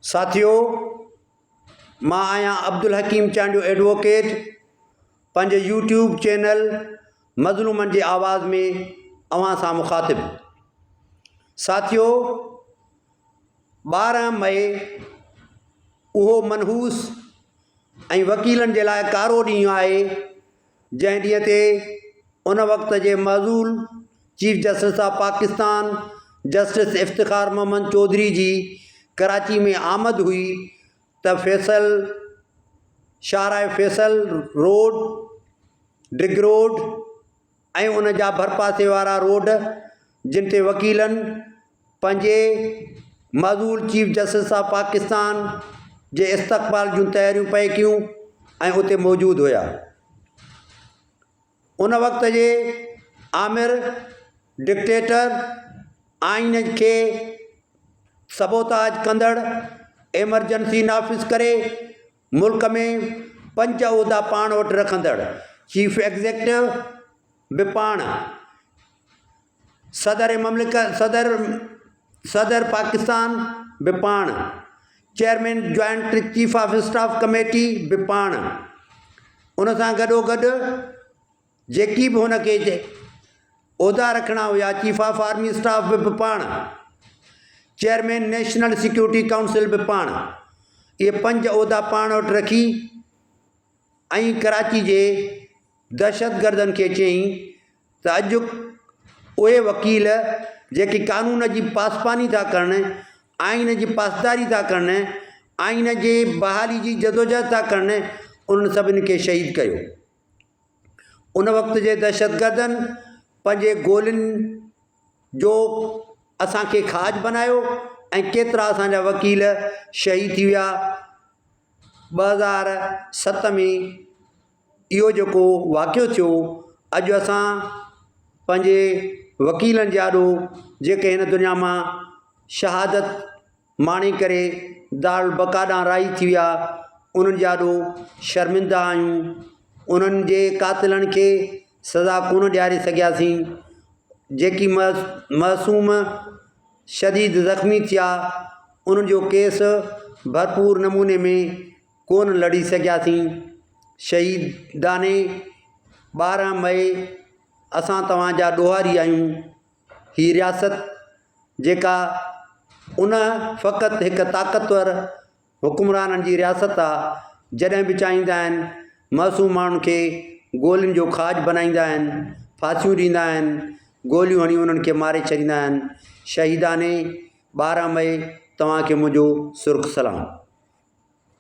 साथियों, मां आहियां अब्दुल हकीम चांडियो एडवोकेट। पंहिंजे यूट्यूब चैनल मज़लूमनि जी आवाज़ में अवां सां मुखातिब। साथियों, 12 मई उहो मनहूस ऐं वकीलनि जे लाइ कारो ॾींहुं आहे जंहिं ॾींहं ते उन वक़्त जे मज़ूल chief justice of Pakistan justice Iftikhar Mohammad Chaudhry जी कराची में आमद हुई त फैसल शाहराह फैसल रोड, ड्रिग रोड ऐं उन जा भरपासे वारा रोड जिन ते वकीलनि पंहिंजे मज़ूल चीफ जस्टिस ऑफ पाकिस्तान जे इस्तक़बाल जूं तयारियूं पए कयूं ऐं उते मौजूदु हुया। उन वक़्त जे आमिर डिक्टेटर आइन के सबोताज कंदड़ एमरजेंसी नाफ़िज़ करे मुल्क में 5 उहिदा पाण वटि रखंदड़ चीफ एग्ज़ेक्टिव बि पाण, सदर ममलिकत सदर पाकिस्तान बि पाण, chairman joint chief of staff committee बि पाण, उन सां गॾोगॾु जेकी बि हुनखे उहिदा रखणा हुया चीफ ऑफ आर्मी स्टाफ बि पाण, चेयरमैन नेशनल सिक्योरिटी काउंसिल बि पाण। इहे 5 उहिदा पाण वटि रखी ऐं कराची जे दहशतगर्दनि खे चयईं त अॼु उहे वकील जेके कानून जी पासबानी था कनि, आइन जी पासदारी था कनि, आइन जे बहाली जी जदोजहद था कनि, उन्हनि सभिनी खे शहीद कयो। उन वक़्त जे दहशतगर्दनि पंहिंजे गोलियुनि जो असांखे खाज बनायो ऐं केतिरा असांजा वकील शहीद थी विया। 2007 में इहो जेको वाक़ियो थियो, अॼु असां पंहिंजे वकीलनि जा जेके हिन दुनिया मां शहादत माणी करे दारुल बक़ा ॾांहुं राही थी विया, उन्हनि जा शर्मिंदा आहियूं। उन्हनि जे कातिलनि खे सज़ा कोन ॾियारे सघियासीं। जेकी मासूम शदीद ज़ख़्मी थिया, उन्हनि जो केस भरपूर नमूने में कोन लड़ी सघियासीं। शहीदाने 12 मई असां तव्हांजा ॾोहारी आहियूं। ही रियासत जेका उन फ़क़ति हिकु ताक़तवर हुकुमराननि जी रियासत आहे, जॾहिं बि चाहींदा आहिनि मासूम माण्हुनि खे गोलियुनि जो खाज बनाईंदा आहिनि, फांसियूं ॾींदा आहिनि, गोलियूं हणी उन्हनि खे मारे छॾींदा आहिनि। शहीदाने 12 मई तव्हांखे मुंहिंजो सुर्ख़ सलाम।